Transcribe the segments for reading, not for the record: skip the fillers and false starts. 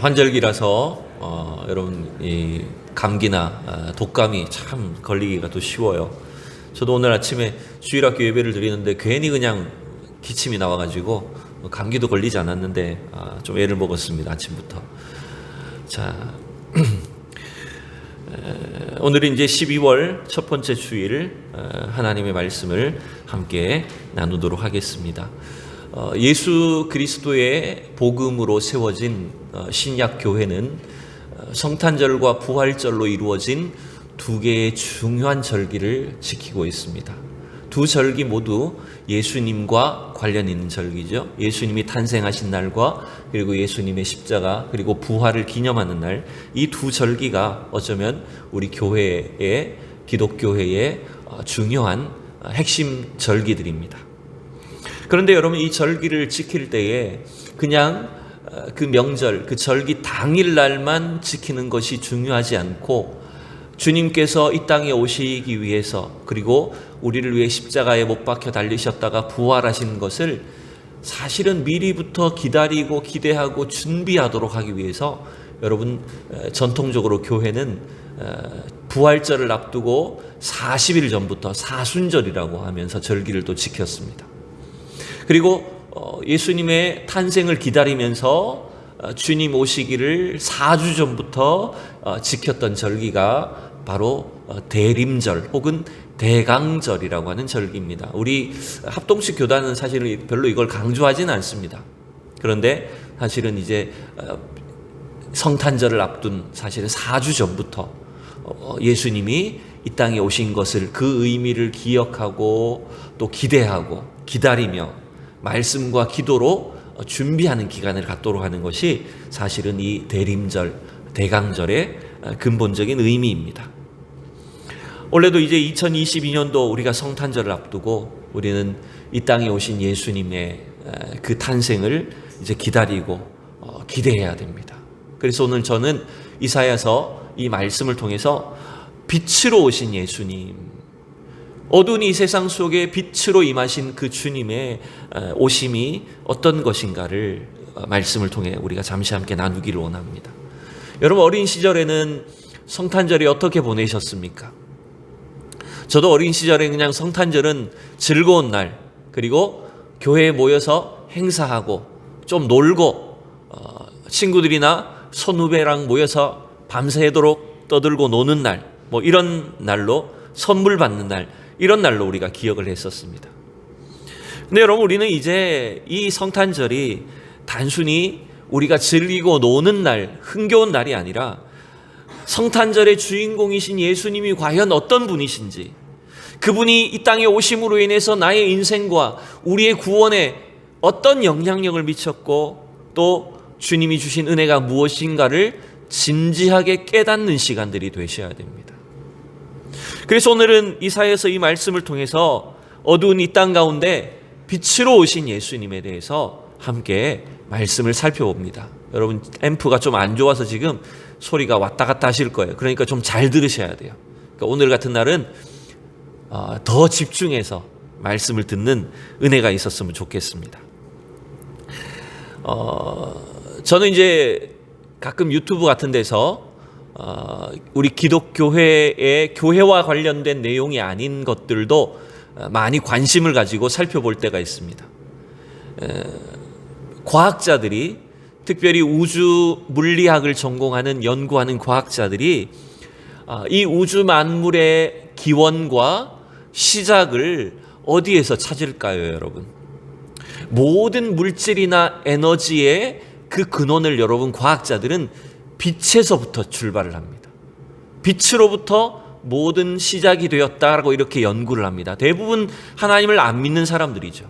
환절기라서 여러분 이 감기나 독감이 참 걸리기가 또 쉬워요. 저도 오늘 아침에 주일학교 예배를 드리는데 괜히 그냥 기침이 나와가지고 감기도 걸리지 않았는데 좀 애를 먹었습니다. 아침부터. 자, 오늘은 이제 12월 첫 번째 주일 하나님의 말씀을 함께 나누도록 하겠습니다. 예수 그리스도의 복음으로 세워진 신약 교회는 성탄절과 부활절로 이루어진 두 개의 중요한 절기를 지키고 있습니다. 두 절기 모두 예수님과 관련 있는 절기죠. 예수님이 탄생하신 날과 그리고 예수님의 십자가 그리고 부활을 기념하는 날, 이 두 절기가 어쩌면 우리 교회의 기독교회의 중요한 핵심 절기들입니다. 그런데 여러분, 이 절기를 지킬 때에 그냥 그 명절, 그 절기 당일날만 지키는 것이 중요하지 않고 주님께서 이 땅에 오시기 위해서 그리고 우리를 위해 십자가에 못 박혀 달리셨다가 부활하신 것을 사실은 미리부터 기다리고 기대하고 준비하도록 하기 위해서 여러분, 전통적으로 교회는 부활절을 앞두고 40일 전부터 사순절이라고 하면서 절기를 또 지켰습니다. 그리고 예수님의 탄생을 기다리면서 주님 오시기를 4주 전부터 지켰던 절기가 바로 대림절 혹은 대강절이라고 하는 절기입니다. 우리 합동식 교단은 사실은 별로 이걸 강조하지는 않습니다. 그런데 사실은 이제 성탄절을 앞둔 사실은 4주 전부터 예수님이 이 땅에 오신 것을, 그 의미를 기억하고 또 기대하고 기다리며 말씀과 기도로 준비하는 기간을 갖도록 하는 것이 사실은 이 대림절, 대강절의 근본적인 의미입니다. 올해도 이제 2022년도 우리가 성탄절을 앞두고 우리는 이 땅에 오신 예수님의 그 탄생을 이제 기다리고 기대해야 됩니다. 그래서 오늘 저는 이사야서 이 말씀을 통해서 빛으로 오신 예수님, 어두운 이 세상 속에 빛으로 임하신 그 주님의 오심이 어떤 것인가를 말씀을 통해 우리가 잠시 함께 나누기를 원합니다. 여러분, 어린 시절에는 성탄절이 어떻게 보내셨습니까? 저도 어린 시절에 그냥 성탄절은 즐거운 날, 그리고 교회에 모여서 행사하고 좀 놀고 친구들이나 선후배랑 모여서 밤새도록 떠들고 노는 날, 뭐 이런 날로, 선물 받는 날, 이런 날로 우리가 기억을 했었습니다. 근데 여러분, 우리는 이제 이 성탄절이 단순히 우리가 즐기고 노는 날, 흥겨운 날이 아니라 성탄절의 주인공이신 예수님이 과연 어떤 분이신지, 그분이 이 땅에 오심으로 인해서 나의 인생과 우리의 구원에 어떤 영향력을 미쳤고 또 주님이 주신 은혜가 무엇인가를 진지하게 깨닫는 시간들이 되셔야 됩니다. 그래서 오늘은 이사야서 이 말씀을 통해서 어두운 이 땅 가운데 빛으로 오신 예수님에 대해서 함께 말씀을 살펴봅니다. 여러분, 앰프가 좀 안 좋아서 지금 소리가 왔다 갔다 하실 거예요. 그러니까 좀 잘 들으셔야 돼요. 그러니까 오늘 같은 날은 더 집중해서 말씀을 듣는 은혜가 있었으면 좋겠습니다. 저는 이제 가끔 유튜브 같은 데서 우리 기독교회의 교회와 관련된 내용이 아닌 것들도 많이 관심을 가지고 살펴볼 때가 있습니다. 과학자들이, 특별히 우주 물리학을 전공하는 연구하는 과학자들이 이 우주 만물의 기원과 시작을 어디에서 찾을까요, 여러분? 모든 물질이나 에너지의 그 근원을 여러분, 과학자들은 빛에서부터 출발을 합니다. 빛으로부터 모든 시작이 되었다라고 이렇게 연구를 합니다. 대부분 하나님을 안 믿는 사람들이죠.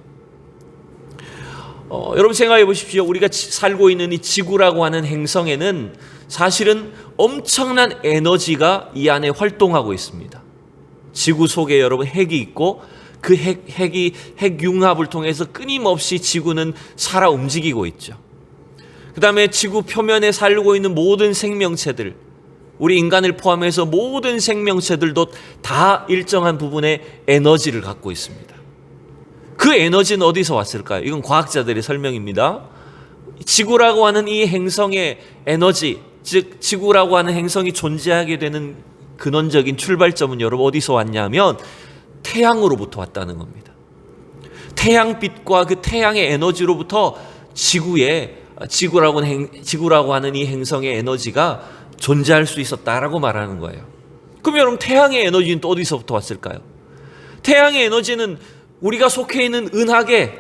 여러분, 생각해 보십시오. 우리가 살고 있는 이 지구라고 하는 행성에는 사실은 엄청난 에너지가 이 안에 활동하고 있습니다. 지구 속에 여러분 핵이 있고 그 핵융합을 통해서 끊임없이 지구는 살아 움직이고 있죠. 그 다음에 지구 표면에 살고 있는 모든 생명체들, 우리 인간을 포함해서 모든 생명체들도 다 일정한 부분의 에너지를 갖고 있습니다. 그 에너지는 어디서 왔을까요? 이건 과학자들의 설명입니다. 지구라고 하는 이 행성의 에너지, 즉 지구라고 하는 행성이 존재하게 되는 근원적인 출발점은 여러분 어디서 왔냐면 태양으로부터 왔다는 겁니다. 태양빛과 그 태양의 에너지로부터 지구라고 하는 이 행성의 에너지가 존재할 수 있었다라고 말하는 거예요. 그럼 여러분 태양의 에너지는 또 어디서부터 왔을까요? 태양의 에너지는 우리가 속해 있는 은하계,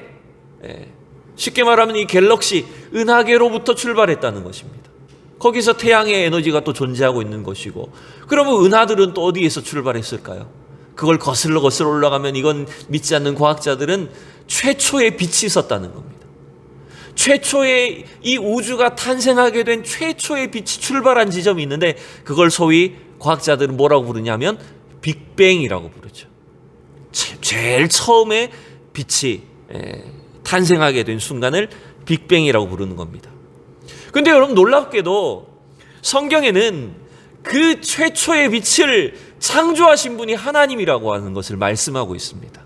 쉽게 말하면 이 갤럭시 은하계로부터 출발했다는 것입니다. 거기서 태양의 에너지가 또 존재하고 있는 것이고, 그러면 은하들은 또 어디에서 출발했을까요? 그걸 거슬러 올라가면 이건 믿지 않는 과학자들은 최초의 빛이 있었다는 겁니다. 최초의 이 우주가 탄생하게 된 최초의 빛이 출발한 지점이 있는데 그걸 소위 과학자들은 뭐라고 부르냐면 빅뱅이라고 부르죠. 제일 처음에 빛이 탄생하게 된 순간을 빅뱅이라고 부르는 겁니다. 근데 여러분 놀랍게도 성경에는 그 최초의 빛을 창조하신 분이 하나님이라고 하는 것을 말씀하고 있습니다.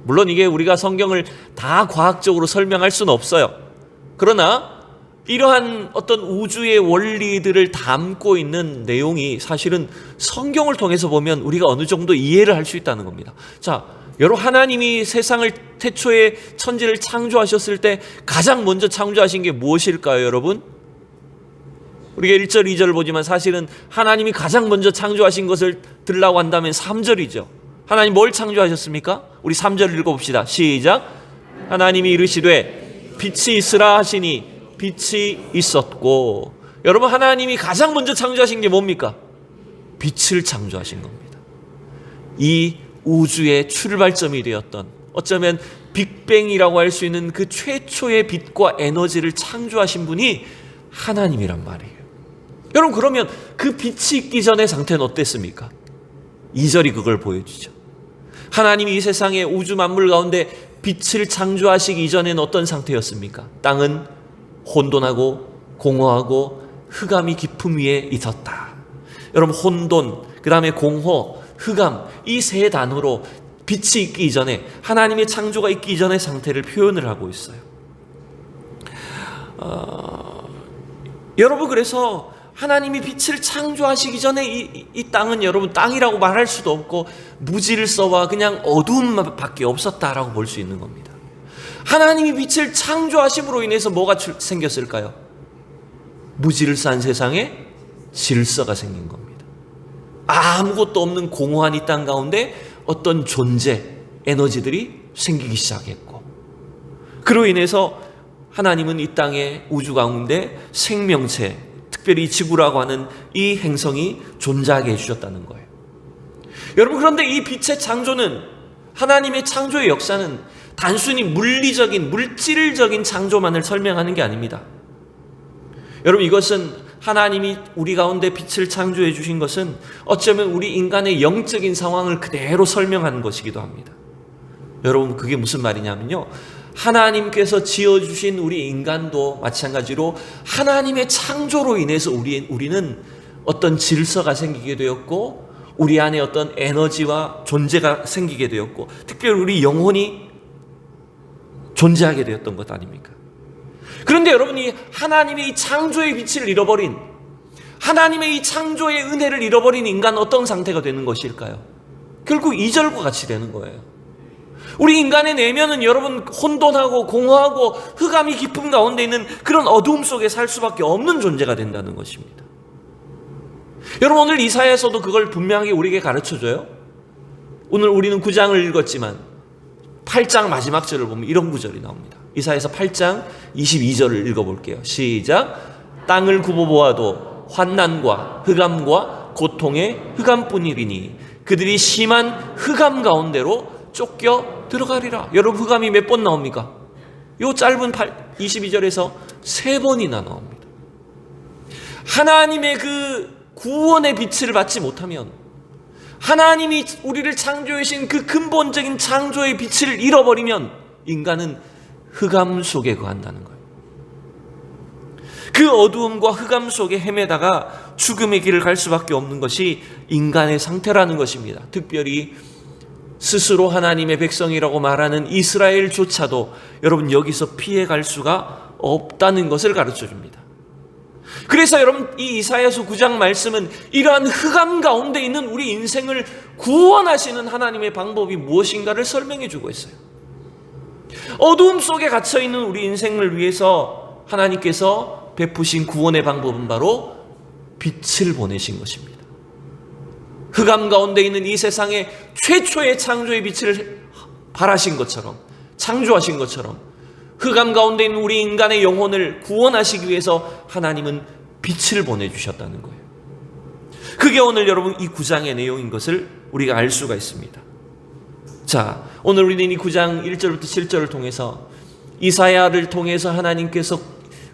물론 이게 우리가 성경을 다 과학적으로 설명할 수는 없어요. 그러나 이러한 어떤 우주의 원리들을 담고 있는 내용이 사실은 성경을 통해서 보면 우리가 어느 정도 이해를 할 수 있다는 겁니다. 자, 여러분 하나님이 세상을 태초에 천지를 창조하셨을 때 가장 먼저 창조하신 게 무엇일까요, 여러분? 우리가 1절, 2절을 보지만 사실은 하나님이 가장 먼저 창조하신 것을 들라고 한다면 3절이죠. 하나님 뭘 창조하셨습니까? 우리 3절 읽어봅시다. 시작. 하나님이 이르시되 빛이 있으라 하시니 빛이 있었고. 여러분 하나님이 가장 먼저 창조하신 게 뭡니까? 빛을 창조하신 겁니다. 이 우주의 출발점이 되었던, 어쩌면 빅뱅이라고 할 수 있는 그 최초의 빛과 에너지를 창조하신 분이 하나님이란 말이에요. 여러분 그러면 그 빛이 있기 전의 상태는 어땠습니까? 2절이 그걸 보여주죠. 하나님이 이 세상의 우주 만물 가운데 빛을 창조하시기 이전에는 어떤 상태였습니까? 땅은 혼돈하고 공허하고 흑암이 깊음 위에 있었다. 여러분 혼돈, 그 다음에 공허, 흑암, 이 세 단어로 빛이 있기 이전에, 하나님의 창조가 있기 이전의 상태를 표현을 하고 있어요. 여러분 그래서 하나님이 빛을 창조하시기 전에 이 땅은 여러분 땅이라고 말할 수도 없고 무질서와 그냥 어두움밖에 없었다라고 볼 수 있는 겁니다. 하나님이 빛을 창조하심으로 인해서 뭐가 생겼을까요? 무질서한 세상에 질서가 생긴 겁니다. 아무것도 없는 공허한 이 땅 가운데 어떤 존재, 에너지들이 생기기 시작했고, 그로 인해서 하나님은 이 땅의 우주 가운데 생명체, 특별히 지구라고 하는 이 행성이 존재하게 해주셨다는 거예요. 여러분 그런데 이 빛의 창조는, 하나님의 창조의 역사는 단순히 물리적인, 물질적인 창조만을 설명하는 게 아닙니다. 여러분 이것은 하나님이 우리 가운데 빛을 창조해 주신 것은 어쩌면 우리 인간의 영적인 상황을 그대로 설명하는 것이기도 합니다. 여러분 그게 무슨 말이냐면요, 하나님께서 지어주신 우리 인간도 마찬가지로 하나님의 창조로 인해서 우리는 어떤 질서가 생기게 되었고, 우리 안에 어떤 에너지와 존재가 생기게 되었고, 특별히 우리 영혼이 존재하게 되었던 것 아닙니까? 그런데 여러분이 하나님의 이 창조의 빛을 잃어버린, 하나님의 이 창조의 은혜를 잃어버린 인간은 어떤 상태가 되는 것일까요? 결국 2절과 같이 되는 거예요. 우리 인간의 내면은 여러분 혼돈하고 공허하고 흑암이 깊은 가운데 있는 그런 어두움 속에 살 수밖에 없는 존재가 된다는 것입니다. 여러분 오늘 이사야에서도 그걸 분명하게 우리에게 가르쳐줘요. 오늘 우리는 9장을 읽었지만 8장 마지막 절을 보면 이런 구절이 나옵니다. 이사야서 8장 22절을 읽어볼게요. 시작. 땅을 굽어보아도 환난과 흑암과 고통의 흑암뿐이리니 그들이 심한 흑암 가운데로 쫓겨 들어가리라. 여러분 흑암이 몇 번 나옵니까? 요 짧은 22절에서 3번이나 나옵니다. 하나님의 그 구원의 빛을 받지 못하면, 하나님이 우리를 창조해 주신 그 근본적인 창조의 빛을 잃어버리면 인간은 흑암 속에 거한다는 거예요. 그 어두움과 흑암 속에 헤매다가 죽음의 길을 갈 수밖에 없는 것이 인간의 상태라는 것입니다. 특별히 스스로 하나님의 백성이라고 말하는 이스라엘조차도 여러분 여기서 피해갈 수가 없다는 것을 가르쳐 줍니다. 그래서 여러분, 이 이사야서 9장 말씀은 이러한 흑암 가운데 있는 우리 인생을 구원하시는 하나님의 방법이 무엇인가를 설명해 주고 있어요. 어두움 속에 갇혀 있는 우리 인생을 위해서 하나님께서 베푸신 구원의 방법은 바로 빛을 보내신 것입니다. 흑암 가운데 있는 이 세상에 최초의 창조의 빛을 발하신 것처럼, 창조하신 것처럼 흑암 가운데 있는 우리 인간의 영혼을 구원하시기 위해서 하나님은 빛을 보내주셨다는 거예요. 그게 오늘 여러분 이 9장의 내용인 것을 우리가 알 수가 있습니다. 자, 오늘 우리는 이 9장 1절부터 7절을 통해서 이사야를 통해서 하나님께서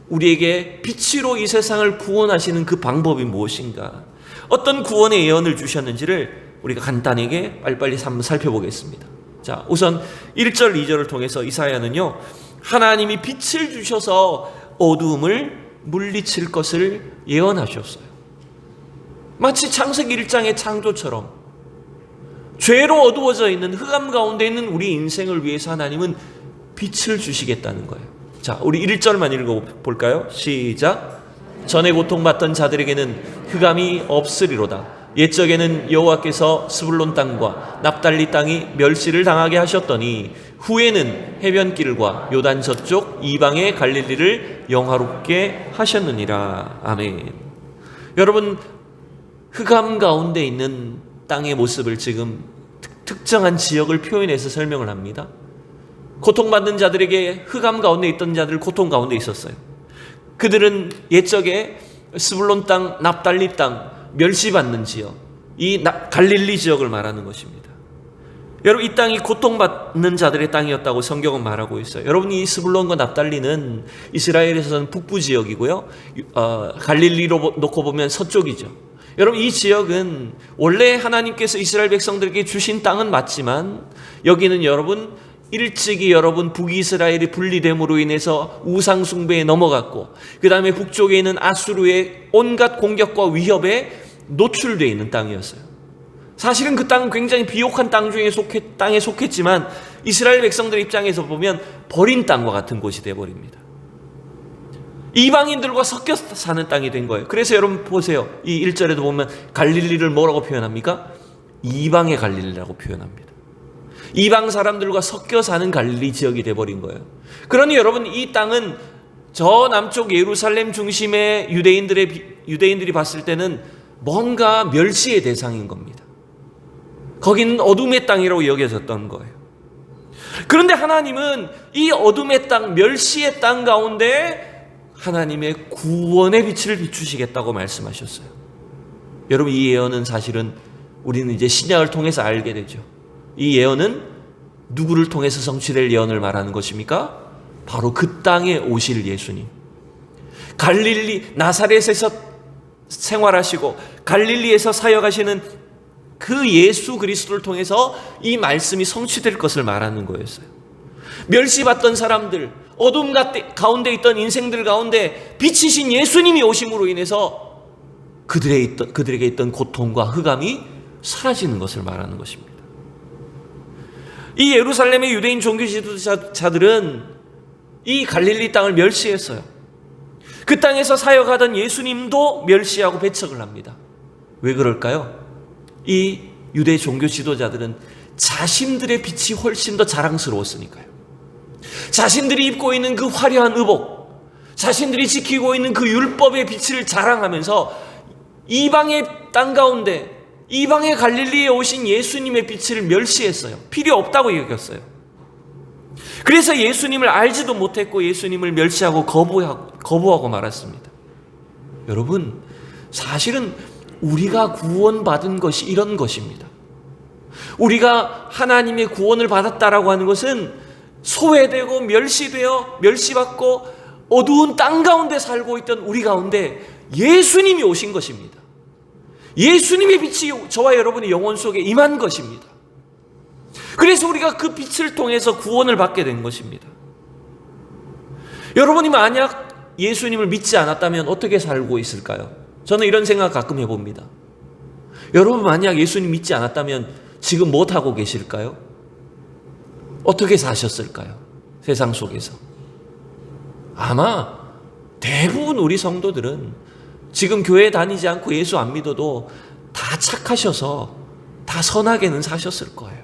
우리에게 빛으로 이 세상을 구원하시는 그 방법이 무엇인가, 어떤 구원의 예언을 주셨는지를 우리가 간단하게 빨리빨리 한번 살펴보겠습니다. 자, 우선 1절 2절을 통해서 이사야는요, 하나님이 빛을 주셔서 어두움을 물리칠 것을 예언하셨어요. 마치 창세기 1장의 창조처럼 죄로 어두워져 있는 흑암 가운데 있는 우리 인생을 위해서 하나님은 빛을 주시겠다는 거예요. 자, 우리 1절만 읽어볼까요? 시작. 전에 고통받던 자들에게는 흑암이 없으리로다. 옛적에는 여호와께서 스불론 땅과 납달리 땅이 멸시를 당하게 하셨더니 후에는 해변길과 요단 저쪽 이방의 갈릴리를 영화롭게 하셨느니라. 아멘. 여러분, 흑암 가운데 있는 땅의 모습을 지금 특정한 지역을 표현해서 설명을 합니다. 고통받는 자들에게 흑암 가운데 있던 자들 고통 가운데 있었어요. 그들은 옛적에 스불론 땅, 납달리 땅, 멸시받는 지역, 이 갈릴리 지역을 말하는 것입니다. 여러분, 이 땅이 고통받는 자들의 땅이었다고 성경은 말하고 있어요. 여러분, 이 스불론과 납달리는 이스라엘에서는 북부 지역이고요, 갈릴리로 놓고 보면 서쪽이죠. 여러분, 이 지역은 원래 하나님께서 이스라엘 백성들에게 주신 땅은 맞지만 여기는 여러분 일찍이 여러분 북이스라엘이 분리됨으로 인해서 우상 숭배에 넘어갔고, 그 다음에 북쪽에 있는 아수르의 온갖 공격과 위협에 노출되어 있는 땅이었어요. 사실은 그 땅은 굉장히 비옥한 땅에 속했지만 이스라엘 백성들의 입장에서 보면 버린 땅과 같은 곳이 되어버립니다. 이방인들과 섞여 사는 땅이 된 거예요. 그래서 여러분 보세요. 이 1절에도 보면 갈릴리를 뭐라고 표현합니까? 이방의 갈릴리라고 표현합니다. 이방 사람들과 섞여 사는 갈릴리 지역이 되어버린 거예요. 그러니 여러분, 이 땅은 저 남쪽 예루살렘 중심의 유대인들이 봤을 때는 뭔가 멸시의 대상인 겁니다. 거기는 어둠의 땅이라고 여겨졌던 거예요. 그런데 하나님은 이 어둠의 땅, 멸시의 땅 가운데 하나님의 구원의 빛을 비추시겠다고 말씀하셨어요. 여러분, 이 예언은 사실은 우리는 이제 신약을 통해서 알게 되죠. 이 예언은 누구를 통해서 성취될 예언을 말하는 것입니까? 바로 그 땅에 오실 예수님. 갈릴리 나사렛에서 생활하시고 갈릴리에서 사역하시는 그 예수 그리스도를 통해서 이 말씀이 성취될 것을 말하는 거였어요. 멸시받던 사람들, 어둠 가운데 있던 인생들 가운데 빛이신 예수님이 오심으로 인해서 그들에게 있던 고통과 흑암이 사라지는 것을 말하는 것입니다. 이 예루살렘의 유대인 종교 지도자들은 이 갈릴리 땅을 멸시했어요. 그 땅에서 사역하던 예수님도 멸시하고 배척을 합니다. 왜 그럴까요? 이 유대 종교 지도자들은 자신들의 빛이 훨씬 더 자랑스러웠으니까요. 자신들이 입고 있는 그 화려한 의복, 자신들이 지키고 있는 그 율법의 빛을 자랑하면서 이방의 땅 가운데, 이방의 갈릴리에 오신 예수님의 빛을 멸시했어요. 필요 없다고 여겼어요. 그래서 예수님을 알지도 못했고 예수님을 멸시하고 거부하고 말았습니다. 여러분, 사실은 우리가 구원받은 것이 이런 것입니다. 우리가 하나님의 구원을 받았다라고 하는 것은 소외되고 멸시받고 어두운 땅 가운데 살고 있던 우리 가운데 예수님이 오신 것입니다. 예수님의 빛이 저와 여러분의 영혼 속에 임한 것입니다. 그래서 우리가 그 빛을 통해서 구원을 받게 된 것입니다. 여러분이 만약 예수님을 믿지 않았다면 어떻게 살고 있을까요? 저는 이런 생각 가끔 해봅니다. 여러분 만약 예수님 믿지 않았다면 지금 무엇하고 계실까요? 어떻게 사셨을까요? 세상 속에서. 아마 대부분 우리 성도들은 지금 교회 다니지 않고 예수 안 믿어도 다 착하셔서 다 선하게는 사셨을 거예요.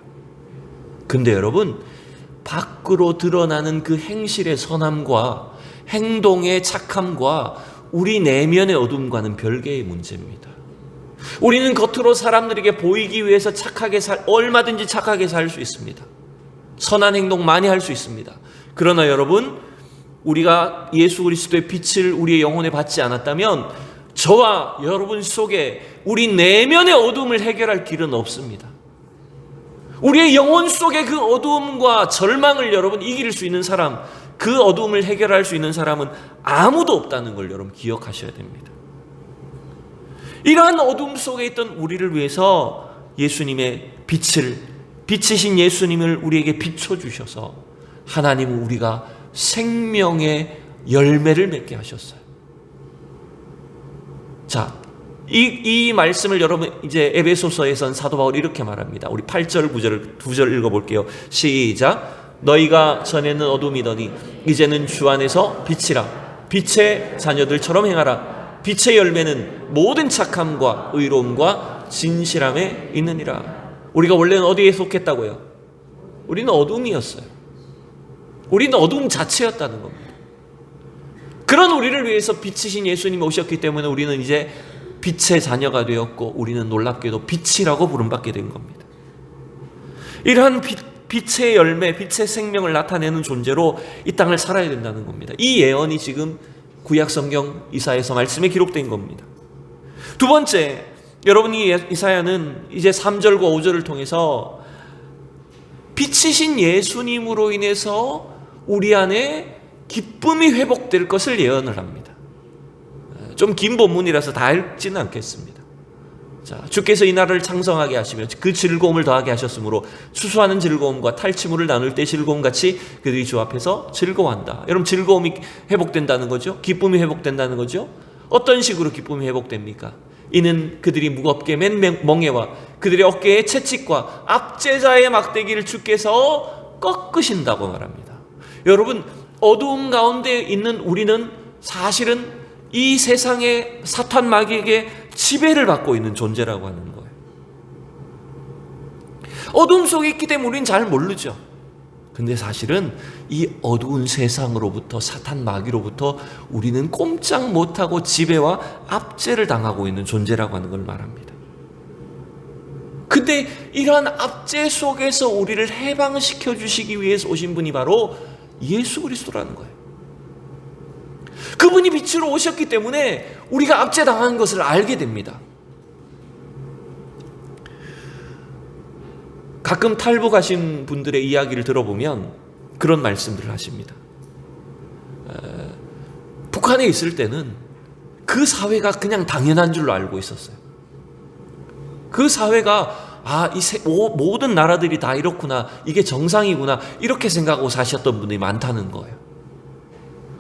근데 여러분, 밖으로 드러나는 그 행실의 선함과 행동의 착함과 우리 내면의 어둠과는 별개의 문제입니다. 우리는 겉으로 사람들에게 보이기 위해서 얼마든지 착하게 살 수 있습니다. 선한 행동 많이 할 수 있습니다. 그러나 여러분, 우리가 예수 그리스도의 빛을 우리의 영혼에 받지 않았다면 저와 여러분 속에 우리 내면의 어둠을 해결할 길은 없습니다. 우리의 영혼 속의 그 어두움과 절망을 여러분 이길 수 있는 사람, 그 어두움을 해결할 수 있는 사람은 아무도 없다는 걸 여러분 기억하셔야 됩니다. 이러한 어둠 속에 있던 우리를 위해서 예수님의 빛이신 예수님을 우리에게 비춰주셔서 하나님은 우리가 생명의 열매를 맺게 하셨어요. 자, 이 말씀을 여러분 이제 에베소서에선 사도 바울이 이렇게 말합니다. 우리 8절 9절을 2절 읽어볼게요. 시작. 너희가 전에는 어둠이더니 이제는 주 안에서 빛이라. 빛의 자녀들처럼 행하라. 빛의 열매는 모든 착함과 의로움과 진실함에 있느니라. 우리가 원래는 어디에 속했다고요? 우리는 어둠이었어요. 우리는 어둠 자체였다는 겁니다. 그런 우리를 위해서 빛이신 예수님이 오셨기 때문에 우리는 이제 빛의 자녀가 되었고, 우리는 놀랍게도 빛이라고 부름받게 된 겁니다. 이러한 빛의 열매, 빛의 생명을 나타내는 존재로 이 땅을 살아야 된다는 겁니다. 이 예언이 지금 구약 성경 이사야서 말씀에 기록된 겁니다. 두 번째, 여러분, 이 이사야는 이제 3절과 5절을 통해서 빛이신 예수님으로 인해서 우리 안에 기쁨이 회복될 것을 예언을 합니다. 좀 긴 본문이라서 다 읽지는 않겠습니다. 자, 주께서 이 나라를 창성하게 하시며 그 즐거움을 더하게 하셨으므로 추수하는 즐거움과 탈취물을 나눌 때 즐거움같이 그들이 주 앞에서 즐거워한다. 여러분, 즐거움이 회복된다는 거죠? 기쁨이 회복된다는 거죠? 어떤 식으로 기쁨이 회복됩니까? 이는 그들이 무겁게 맨 멍에와 그들의 어깨에 채찍과 압제자의 막대기를 주께서 꺾으신다고 말합니다. 여러분, 어두움 가운데 있는 우리는 사실은 이 세상의 사탄 마귀에게 지배를 받고 있는 존재라고 하는 거예요. 어둠 속에 있기 때문에 우리는 잘 모르죠. 근데 사실은 이 어두운 세상으로부터, 사탄 마귀로부터 우리는 꼼짝 못하고 지배와 압제를 당하고 있는 존재라고 하는 걸 말합니다. 근데 이러한 압제 속에서 우리를 해방시켜 주시기 위해서 오신 분이 바로 예수 그리스도라는 거예요. 그분이 빛으로 오셨기 때문에 우리가 압제당한 것을 알게 됩니다. 가끔 탈북하신 분들의 이야기를 들어보면 그런 말씀들을 하십니다. 북한에 있을 때는 그 사회가 그냥 당연한 줄로 알고 있었어요. 그 사회가 모든 나라들이 다 이렇구나, 이게 정상이구나, 이렇게 생각하고 사셨던 분들이 많다는 거예요.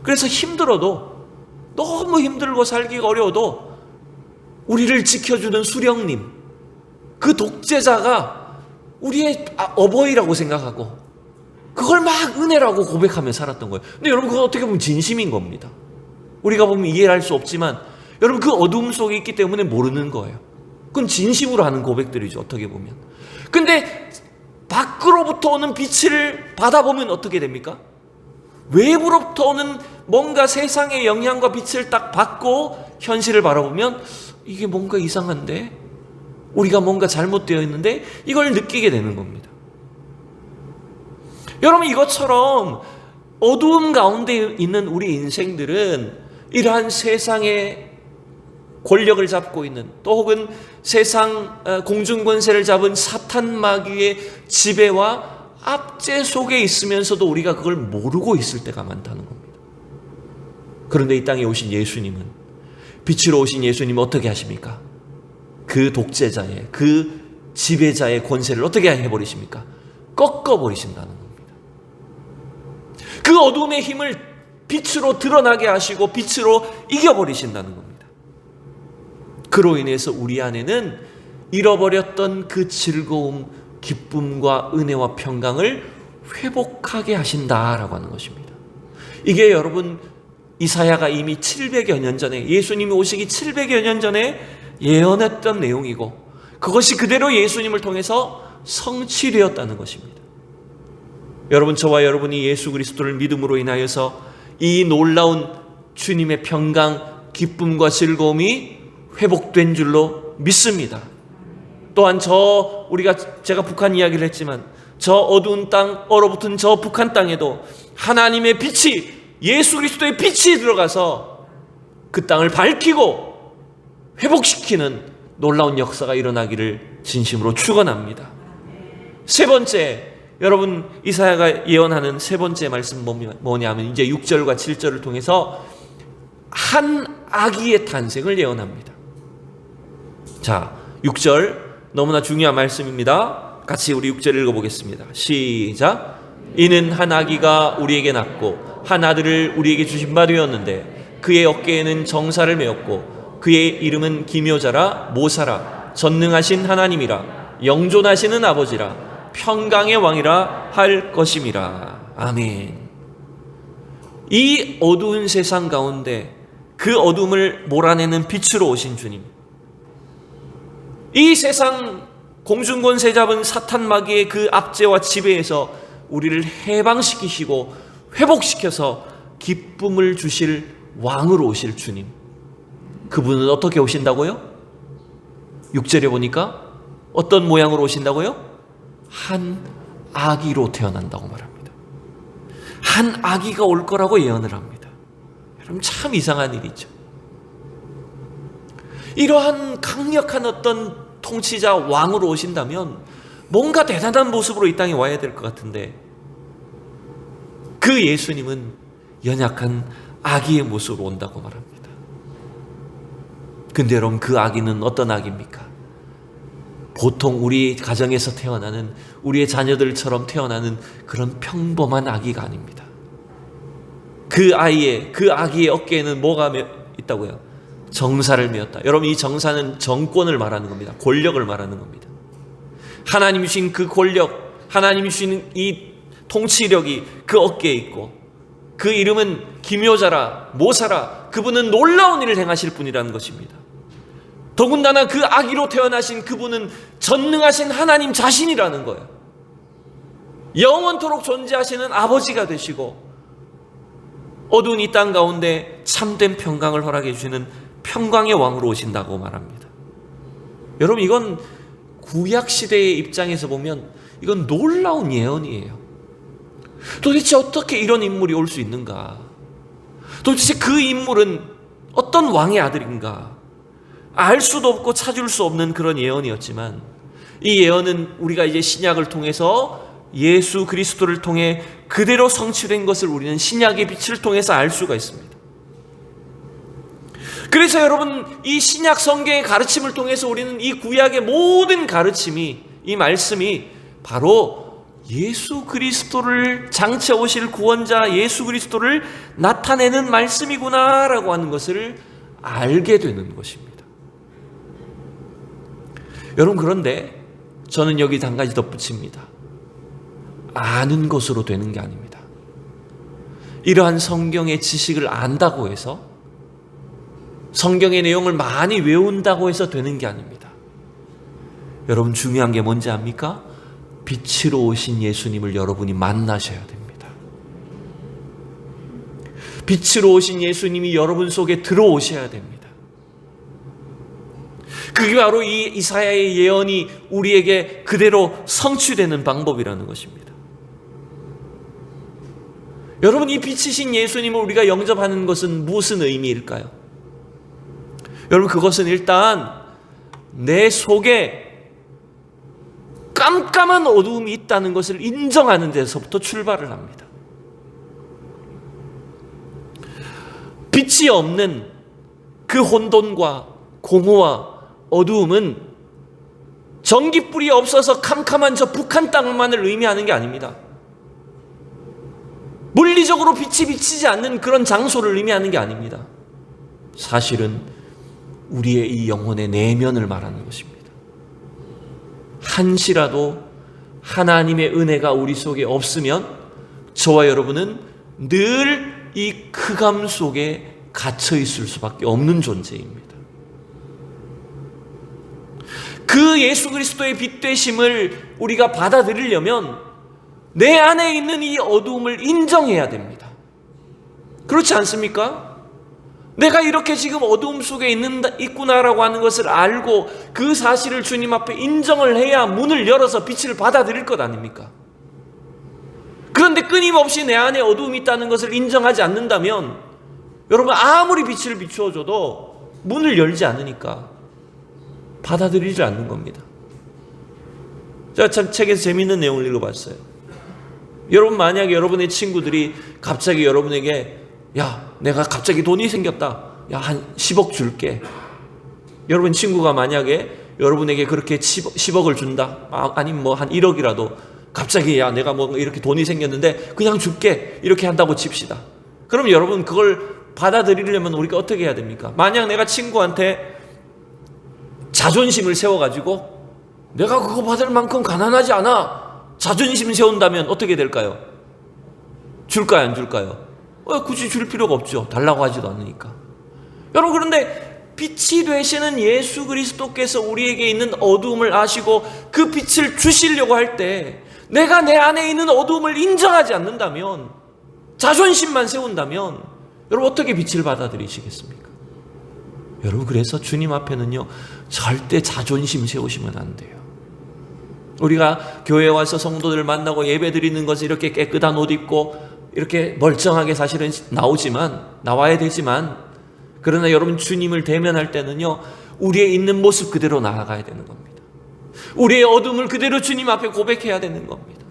그래서 힘들어도, 너무 힘들고 살기가 어려워도 우리를 지켜주는 수령님, 그 독재자가 우리의 어버이라고 생각하고 그걸 막 은혜라고 고백하며 살았던 거예요. 근데 여러분, 그건 어떻게 보면 진심인 겁니다. 우리가 보면 이해할 수 없지만 여러분, 그 어둠 속에 있기 때문에 모르는 거예요. 그건 진심으로 하는 고백들이죠, 어떻게 보면. 근데 밖으로부터 오는 빛을 받아보면 어떻게 됩니까? 외부로부터 오는 뭔가 세상의 영향과 빛을 딱 받고 현실을 바라보면 이게 뭔가 이상한데, 우리가 뭔가 잘못되어 있는데, 이걸 느끼게 되는 겁니다. 여러분, 이것처럼 어두움 가운데 있는 우리 인생들은 이러한 세상의 권력을 잡고 있는, 또 혹은 세상 공중권세를 잡은 사탄 마귀의 지배와 압제 속에 있으면서도 우리가 그걸 모르고 있을 때가 많다는 겁니다. 그런데 이 땅에 오신 예수님은, 빛으로 오신 예수님은 어떻게 하십니까? 그 독재자의, 그 지배자의 권세를 어떻게 해버리십니까? 꺾어버리신다는 겁니다. 그 어둠의 힘을 빛으로 드러나게 하시고 빛으로 이겨버리신다는 겁니다. 그로 인해서 우리 안에는 잃어버렸던 그 즐거움, 기쁨과 은혜와 평강을 회복하게 하신다라고 하는 것입니다. 이게 여러분, 이사야가 이미 700여 년 전에, 예수님이 오시기 700여 년 전에 예언했던 내용이고, 그것이 그대로 예수님을 통해서 성취되었다는 것입니다. 여러분, 저와 여러분이 예수 그리스도를 믿음으로 인하여서 이 놀라운 주님의 평강, 기쁨과 즐거움이 회복된 줄로 믿습니다. 또한 제가 북한 이야기를 했지만, 저 어두운 땅, 얼어붙은 저 북한 땅에도 하나님의 빛이, 예수 그리스도의 빛이 들어가서 그 땅을 밝히고 회복시키는 놀라운 역사가 일어나기를 진심으로 축원합니다. 세 번째, 여러분, 이사야가 예언하는 세 번째 말씀 뭐냐면 이제 6절과 7절을 통해서 한 아기의 탄생을 예언합니다. 자, 6절 너무나 중요한 말씀입니다. 같이 우리 6절 읽어보겠습니다. 시작. 이는 한 아기가 우리에게 낳고 한 아들을 우리에게 주신 바 되었는데 그의 어깨에는 정사를 메었고 그의 이름은 기묘자라 모사라 전능하신 하나님이라 영존하시는 아버지라 평강의 왕이라 할 것임이라. 아멘. 이 어두운 세상 가운데 그 어둠을 몰아내는 빛으로 오신 주님, 이 세상 공중권세 잡은 사탄 마귀의 그 압제와 지배에서 우리를 해방시키시고 회복시켜서 기쁨을 주실 왕으로 오실 주님, 그분은 어떻게 오신다고요? 6절에 보니까 어떤 모양으로 오신다고요? 한 아기로 태어난다고 말합니다. 한 아기가 올 거라고 예언을 합니다. 여러분, 참 이상한 일이죠. 이러한 강력한 어떤 통치자 왕으로 오신다면 뭔가 대단한 모습으로 이 땅에 와야 될 것 같은데, 그 예수님은 연약한 아기의 모습으로 온다고 말합니다. 근데 여러분, 그 아기는 어떤 아기입니까? 보통 우리 가정에서 태어나는, 우리의 자녀들처럼 태어나는 그런 평범한 아기가 아닙니다. 그 아기의 어깨에는 뭐가 있다고요? 정사를 메었다. 여러분, 이 정사는 정권을 말하는 겁니다. 권력을 말하는 겁니다. 하나님이 주신 그 권력, 하나님이 주신 이 통치력이 그 어깨에 있고, 그 이름은 기묘자라 모사라, 그분은 놀라운 일을 행하실 분이라는 것입니다. 더군다나 그 아기로 태어나신 그분은 전능하신 하나님 자신이라는 거예요. 영원토록 존재하시는 아버지가 되시고 어두운 이 땅 가운데 참된 평강을 허락해 주시는 평강의 왕으로 오신다고 말합니다. 여러분, 이건 구약시대의 입장에서 보면 이건 놀라운 예언이에요. 도대체 어떻게 이런 인물이 올 수 있는가? 도대체 그 인물은 어떤 왕의 아들인가? 알 수도 없고 찾을 수 없는 그런 예언이었지만, 이 예언은 우리가 이제 신약을 통해서 예수 그리스도를 통해 그대로 성취된 것을 우리는 신약의 빛을 통해서 알 수가 있습니다. 그래서 여러분, 이 신약 성경의 가르침을 통해서 우리는 이 구약의 모든 가르침이, 이 말씀이 바로 예수 그리스도를 장차 오실 구원자 예수 그리스도를 나타내는 말씀이구나라고 하는 것을 알게 되는 것입니다. 여러분, 그런데 저는 여기 한 가지 덧붙입니다. 아는 것으로 되는 게 아닙니다. 이러한 성경의 지식을 안다고 해서, 성경의 내용을 많이 외운다고 해서 되는 게 아닙니다. 여러분, 중요한 게 뭔지 압니까? 빛으로 오신 예수님을 여러분이 만나셔야 됩니다. 빛으로 오신 예수님이 여러분 속에 들어오셔야 됩니다. 그게 바로 이 이사야의 예언이 우리에게 그대로 성취되는 방법이라는 것입니다. 여러분, 이 빛이신 예수님을 우리가 영접하는 것은 무슨 의미일까요? 여러분, 그것은 일단 내 속에 깜깜한 어두움이 있다는 것을 인정하는 데서부터 출발을 합니다. 빛이 없는 그 혼돈과 공허와 어두움은 전기불이 없어서 캄캄한 저 북한 땅만을 의미하는 게 아닙니다. 물리적으로 빛이 비치지 않는 그런 장소를 의미하는 게 아닙니다. 사실은 우리의 이 영혼의 내면을 말하는 것입니다. 한시라도 하나님의 은혜가 우리 속에 없으면 저와 여러분은 늘 이 흑암 속에 갇혀 있을 수밖에 없는 존재입니다. 그 예수 그리스도의 빛 되심을 우리가 받아들이려면 내 안에 있는 이 어두움을 인정해야 됩니다. 그렇지 않습니까? 내가 이렇게 지금 어두움 속에 있구나라고 하는 것을 알고 그 사실을 주님 앞에 인정을 해야 문을 열어서 빛을 받아들일 것 아닙니까? 그런데 끊임없이 내 안에 어두움이 있다는 것을 인정하지 않는다면 여러분 아무리 빛을 비추어줘도 문을 열지 않으니까 받아들이지 않는 겁니다. 제가 참 책에서 재미있는 내용을 읽어봤어요. 여러분 만약에 여러분의 친구들이 갑자기 여러분에게 야 내가 갑자기 돈이 생겼다, 야 한 10억 줄게. 여러분 친구가 만약에 여러분에게 그렇게 10억을 준다, 아니면 뭐 한 1억이라도 갑자기 야 내가 뭐 이렇게 돈이 생겼는데 그냥 줄게 이렇게 한다고 칩시다. 그럼 여러분 그걸 받아들이려면 우리가 어떻게 해야 됩니까? 만약 내가 친구한테 자존심을 세워가지고 내가 그거 받을 만큼 가난하지 않아 자존심 세운다면 어떻게 될까요? 줄까요 안 줄까요? 굳이 줄 필요가 없죠. 달라고 하지도 않으니까. 여러분 그런데 빛이 되시는 예수 그리스도께서 우리에게 있는 어두움을 아시고 그 빛을 주시려고 할 때 내가 내 안에 있는 어두움을 인정하지 않는다면, 자존심만 세운다면 여러분 어떻게 빛을 받아들이시겠습니까? 여러분 그래서 주님 앞에는요 절대 자존심 세우시면 안 돼요. 우리가 교회에 와서 성도들 만나고 예배 드리는 것은 이렇게 깨끗한 옷 입고 이렇게 멀쩡하게 사실은 나와야 되지만, 그러나 여러분 주님을 대면할 때는요 우리의 있는 모습 그대로 나아가야 되는 겁니다. 우리의 어둠을 그대로 주님 앞에 고백해야 되는 겁니다.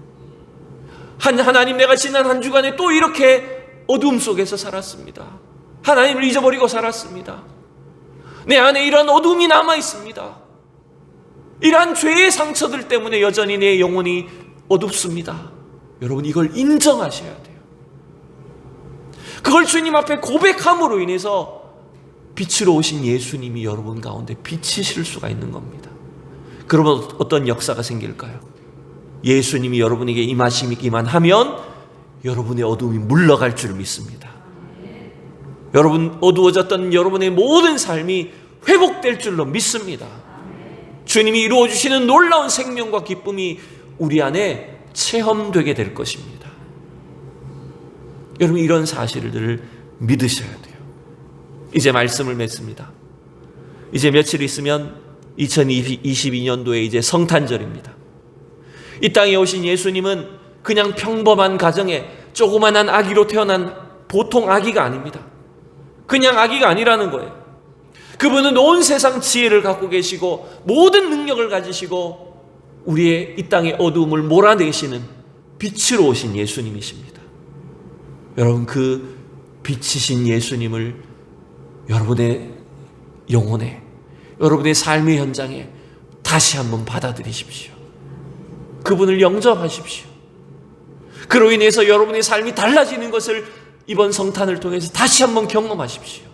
하나님 내가 지난 한 주간에 또 이렇게 어둠 속에서 살았습니다. 하나님을 잊어버리고 살았습니다. 내 안에 이러한 어둠이 남아 있습니다. 이러한 죄의 상처들 때문에 여전히 내 영혼이 어둡습니다. 여러분 이걸 인정하셔야 돼요. 그걸 주님 앞에 고백함으로 인해서 빛으로 오신 예수님이 여러분 가운데 비치실 수가 있는 겁니다. 그러면 어떤 역사가 생길까요? 예수님이 여러분에게 임하시기만 하면 여러분의 어두움이 물러갈 줄 믿습니다. 여러분 어두워졌던 여러분의 모든 삶이 회복될 줄로 믿습니다. 주님이 이루어주시는 놀라운 생명과 기쁨이 우리 안에 체험되게 될 것입니다. 여러분 이런 사실들을 믿으셔야 돼요. 이제 말씀을 맺습니다. 이제 며칠 있으면 2022년도에 이제 성탄절입니다. 이 땅에 오신 예수님은 그냥 평범한 가정에 조그만한 아기로 태어난 보통 아기가 아닙니다. 그냥 아기가 아니라는 거예요. 그분은 온 세상 지혜를 갖고 계시고 모든 능력을 가지시고 우리의 이 땅의 어두움을 몰아내시는 빛으로 오신 예수님이십니다. 여러분 그 빛이신 예수님을 여러분의 영혼에, 여러분의 삶의 현장에 다시 한번 받아들이십시오. 그분을 영접하십시오. 그로 인해서 여러분의 삶이 달라지는 것을 이번 성탄을 통해서 다시 한번 경험하십시오.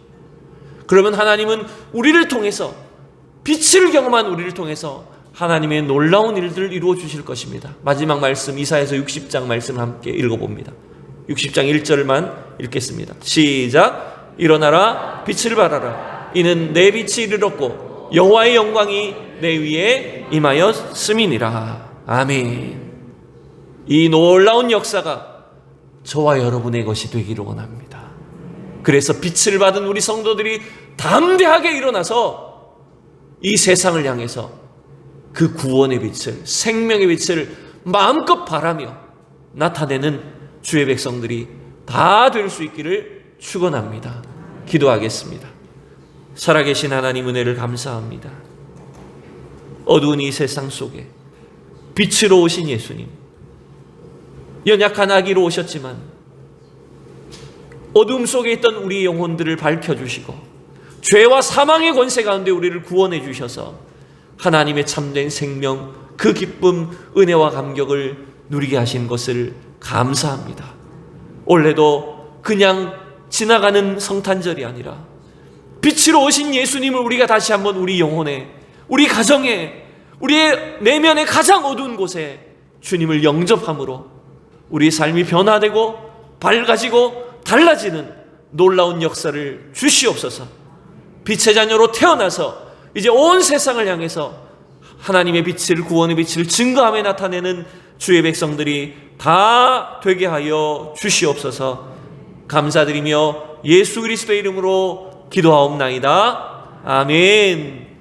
그러면 하나님은 우리를 통해서, 빛을 경험한 우리를 통해서 하나님의 놀라운 일들을 이루어 주실 것입니다. 마지막 말씀 이사야서 60장 말씀 함께 읽어봅니다. 60장 1절만 읽겠습니다. 시작. 일어나라 빛을 발하라. 이는 내 빛이 이르렀고 여호와의 영광이 내 위에 임하였음이니라. 아멘. 이 놀라운 역사가 저와 여러분의 것이 되기를 원합니다. 그래서 빛을 받은 우리 성도들이 담대하게 일어나서 이 세상을 향해서 그 구원의 빛을, 생명의 빛을 마음껏 바라며 나타내는 주의 백성들이 다 될 수 있기를 축원합니다. 기도하겠습니다. 살아계신 하나님 은혜를 감사합니다. 어두운 이 세상 속에 빛으로 오신 예수님, 연약한 아기로 오셨지만 어둠 속에 있던 우리 영혼들을 밝혀주시고 죄와 사망의 권세 가운데 우리를 구원해 주셔서 하나님의 참된 생명, 그 기쁨, 은혜와 감격을 누리게 하신 것을 감사합니다. 올해도 그냥 지나가는 성탄절이 아니라 빛으로 오신 예수님을 우리가 다시 한번 우리 영혼에, 우리 가정에, 우리의 내면의 가장 어두운 곳에 주님을 영접함으로 우리의 삶이 변화되고 밝아지고 달라지는 놀라운 역사를 주시옵소서. 빛의 자녀로 태어나서 이제 온 세상을 향해서 하나님의 빛을, 구원의 빛을 증거하며 나타내는 주의 백성들이 다 되게 하여 주시옵소서. 감사드리며 예수 그리스도의 이름으로 기도하옵나이다. 아멘.